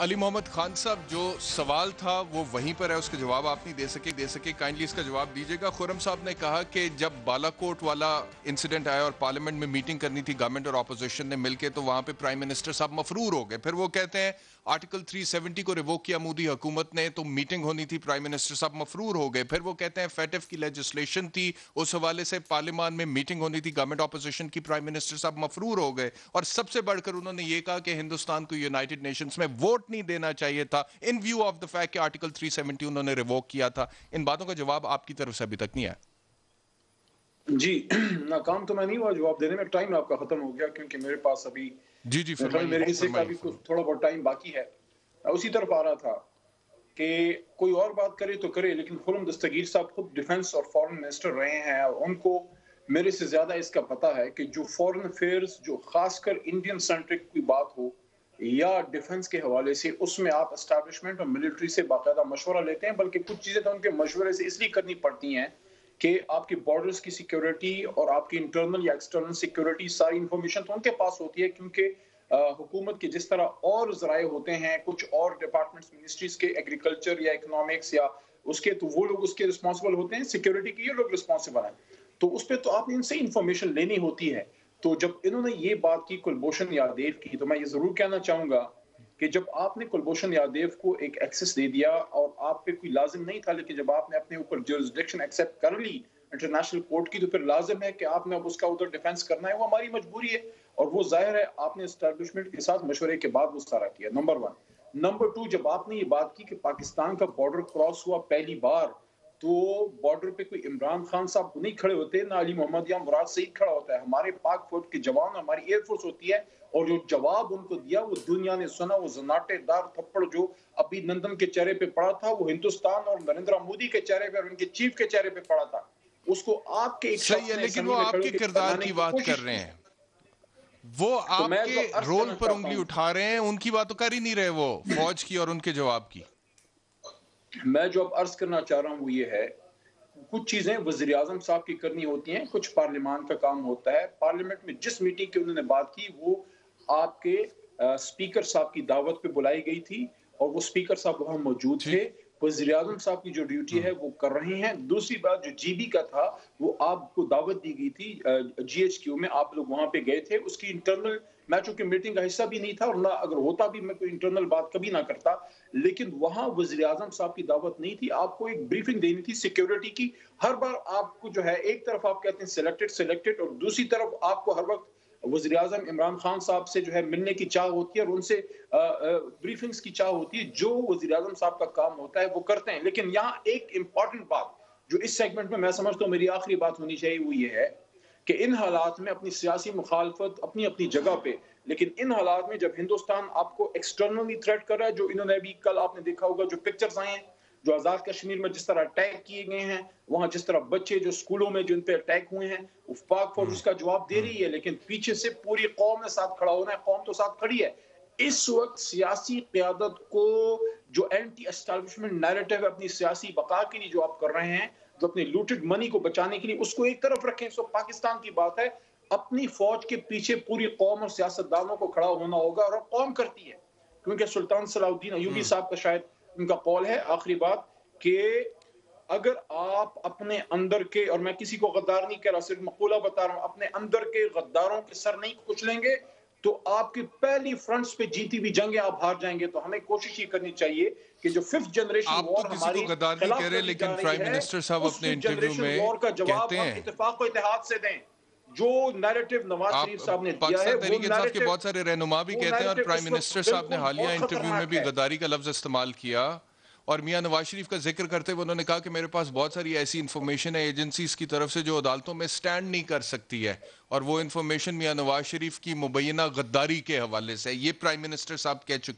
علی محمد خان صاحب، جو سوال تھا وہ وہیں پر ہے، اس کا جواب آپ نہیں دے سکے کائنڈلی اس کا جواب دیجیے گا۔ خرم صاحب نے کہا کہ جب بالا کوٹ والا انسیڈنٹ آیا اور پارلیمنٹ میں میٹنگ کرنی تھی گورنمنٹ اور اپوزیشن نے مل کے، تو وہاں پہ پرائم منسٹر صاحب مفرور ہو گئے۔ پھر وہ کہتے ہیں آرٹیکل 370 کو ریووک کیا مودی حکومت نے، تو میٹنگ ہونی تھی، پرائم منسٹر صاحب مفرور ہو گئے۔ پھر وہ کہتے ہیں فیٹف کی لیجسلیشن تھی، اس حوالے سے پارلیمان میں میٹنگ ہونی تھی گورنمنٹ اپوزیشن کی، پرائم منسٹر صاحب مفرور ہو گئے۔ اور سب سے بڑھ کر انہوں نے یہ کہا کہ ہندوستان کو یونائٹڈ نیشنز میں ووٹ نہیں دینا چاہیے تھا in view of the fact کہ آرٹیکل 370 انہوں نے ریووک کیا تھا۔ ان باتوں کا جواب آپ کی طرف سے ابھی تک نہیں آیا۔ جی ناکام تو میں نہیں ہوا جواب دینے میں، ٹائم آپ کا ختم ہو گیا کیونکہ میرے پاس ابھی جی میرے حصے کا بھی تھوڑا بہت ٹائم باقی ہے۔ اسی طرف آ رہا تھا کہ کوئی اور بات کرے تو کرے، لیکن خرم دستگیر صاحب خود ڈیفنس اور فارن منسٹر رہے ہیں اور ان کو میرے سے زیادہ اس کا پتہ ہے کہ جو فارن افیئرز، جو خاص کر انڈین سینٹرک کوئی بات ہو یا ڈیفنس کے حوالے سے، اس میں آپ اسٹیبلشمنٹ اور ملٹری سے باقاعدہ مشورہ لیتے ہیں، بلکہ کچھ چیزیں تو ان کے مشورے سے اس لیے کرنی پڑتی ہیں کہ آپ کی بارڈرز کی سیکیورٹی اور آپ کی انٹرنل یا ایکسٹرنل سیکیورٹی، ساری انفارمیشن تو ان کے پاس ہوتی ہے، کیونکہ حکومت کے جس طرح اور ذرائع ہوتے ہیں، کچھ اور ڈپارٹمنٹس منسٹریز کے، ایگریکلچر یا اکنامکس یا اس کے، تو وہ لوگ اس کے رسپانسبل ہوتے ہیں، سیکیورٹی کے یہ لوگ رسپانسبل ہیں، تو اس پہ تو آپ نے ان سے انفارمیشن لینی ہوتی ہے۔ تو جب انہوں نے یہ بات کی کلبھوشن یادیو کی، تو میں یہ ضرور کہنا چاہوں گا کہ جب آپ نے کلبھوشن یادیو کو ایک ایکسس دے دیا اور آپ پہ کوئی لازم نہیں تھا، لیکن جب آپ نے اپنے اوپر جورسڈکشن ایکسیپٹ کر لی انٹرنیشنل کورٹ کی، تو پھر لازم ہے کہ آپ نے اب اس کا ادھر ڈیفنس کرنا ہے، وہ ہماری مجبوری ہے اور وہ ظاہر ہے آپ نے اسٹیبلشمنٹ کے ساتھ مشورے کے بعد وہ سارا کیا، نمبر 1۔ نمبر 2، جب آپ نے یہ بات کی کہ پاکستان کا بارڈر کراس ہوا پہلی بار، تو بارڈر پہ کوئی عمران خان صاحب نہیں کھڑے ہوتے، نہ علی محمد یا مراد سعید کھڑا ہوتا ہے، ہمارے پاک فوج کے جوان، ہماری ایئر فورس ہوتی ہے، اور جو جواب ان کو دیا وہ دنیا نے سنا، وہ زناٹے دار تھپڑ جو ابھی نندن کے چہرے پہ پڑا تھا، وہ ہندوستان اور نریندر مودی کے چہرے پہ اور ان کے چیف کے چہرے پہ پڑا تھا، اس کو آپ کے ایک صحیح ہے، لیکن وہ آپ کے کردار کی بات کر رہے ہیں، وہ آپ کے رول پر انگلی اٹھا رہے ہیں، ان کی بات تو کر ہی نہیں رہے، وہ فوج کی اور ان کے جواب کی۔ میں جو اب عرض کرنا چاہ رہا ہوں وہ یہ ہے، کچھ چیزیں وزیر اعظم صاحب کی کرنی ہوتی ہیں، کچھ پارلیمان کا کام ہوتا ہے۔ پارلیمنٹ میں جس میٹنگ کی انہوں نے بات کی، وہ آپ کے سپیکر صاحب کی دعوت پہ بلائی گئی تھی اور وہ سپیکر صاحب وہاں موجود تھے۔ وزیر اعظم صاحب کی جو ڈیوٹی ہے وہ کر رہے ہیں۔ دوسری بات، جو جی بی کا تھا، وہ آپ کو دعوت دی گئی تھی جی ایچ کیو میں، آپ لوگ وہاں پہ گئے تھے، اس کی انٹرنل، میں چونکہ میٹنگ کا حصہ بھی نہیں تھا اور نہ اگر ہوتا بھی میں کوئی انٹرنل بات کبھی نہ کرتا، لیکن وہاں وزیر اعظم صاحب کی دعوت نہیں تھی، آپ کو ایک بریفنگ دینی تھی سیکیورٹی کی۔ ہر بار آپ کو جو ہے، ایک طرف آپ کہتے ہیں سلیکٹڈ اور دوسری طرف آپ کو ہر وقت وزیر اعظم عمران خان صاحب سے جو ہے ملنے کی چاہ ہوتی ہے اور ان سے بریفنگز کی چاہ ہوتی ہے، جو وزیر اعظم صاحب کا کام ہوتا ہے وہ کرتے ہیں۔ لیکن یہاں ایک امپورٹنٹ بات جو اس سیگمنٹ میں سمجھتا ہوں میری آخری بات ہونی چاہیے، وہ یہ ہے کہ ان حالات میں اپنی سیاسی مخالفت اپنی اپنی جگہ پہ، لیکن ان حالات میں جب ہندوستان آپ کو ایکسٹرنلی تھریٹ کر رہا ہے، جو انہوں نے ابھی کل آپ نے دیکھا ہوگا جو پکچرز آئے ہیں، جو آزاد کشمیر میں جس طرح اٹیک کیے گئے ہیں، وہاں جس طرح بچے جو سکولوں میں جن پہ اٹیک ہوئے ہیں، پاک فوج اس کا جواب دے رہی ہے، لیکن پیچھے سے پوری قوم نے ساتھ کھڑا ہونا ہے، قوم تو ساتھ کھڑی ہے۔ اس وقت سیاسی قیادت کو جو اینٹی اسٹیبلشمنٹ نیریٹو ہے اپنی سیاسی بقا کے لیے جو آپ کر رہے ہیں، جو اپنی لوٹڈ منی کو بچانے کے لیے، اس کو ایک طرف رکھیں۔ سو پاکستان کی بات ہے، اپنی فوج کے پیچھے پوری قوم اور سیاستدانوں کو کھڑا ہونا ہوگا، اور قوم کرتی ہے، کیونکہ سلطان صلاح الدین ایوبی صاحب کا شاید ان کا قول ہے، آخری بات، کہ اگر آپ اپنے اندر کے، اور میں کسی کو غدار نہیں کہہ رہا، صرف مقولہ بتا رہا ہوں، اپنے اندر کے غداروں کے سر نہیں کچلیں گے تو آپ کی پہلی فرنٹس پہ جیتی بھی جنگیں آپ ہار جائیں گے۔ تو ہمیں کوشش یہ کرنی چاہیے کہ جو 5th جنریشن آپ تو وار کسی ہماری کو غدار نہیں کہہ رہے، لیکن پرائم منسٹر صاحب اس اپنے 5th انٹرویو جنریشن میں وار کا جواب کہتے ہم ہیں، اتفاق و اتحاد سے دیں۔ جو نیریٹو نواز آپ شریف صاحب نے دیا ہے، پاکستان وہ تحریک انصاف کے نیریٹو، بہت سارے رہنما بھی کہتے ہیں، اور پرائم منسٹر صاحب نے حالیہ انٹرویو میں بھی غداری کا لفظ استعمال کیا، اور میاں نواز شریف کا ذکر کرتے ہوئے انہوں نے کہا کہ میرے پاس بہت ساری ایسی انفارمیشن ہے ایجنسیز کی طرف سے جو عدالتوں میں سٹینڈ نہیں کر سکتی ہے، اور وہ انفارمیشن میاں نواز شریف کی مبینہ غداری کے حوالے سے، یہ پرائم منسٹر صاحب کہہ چکے ہیں۔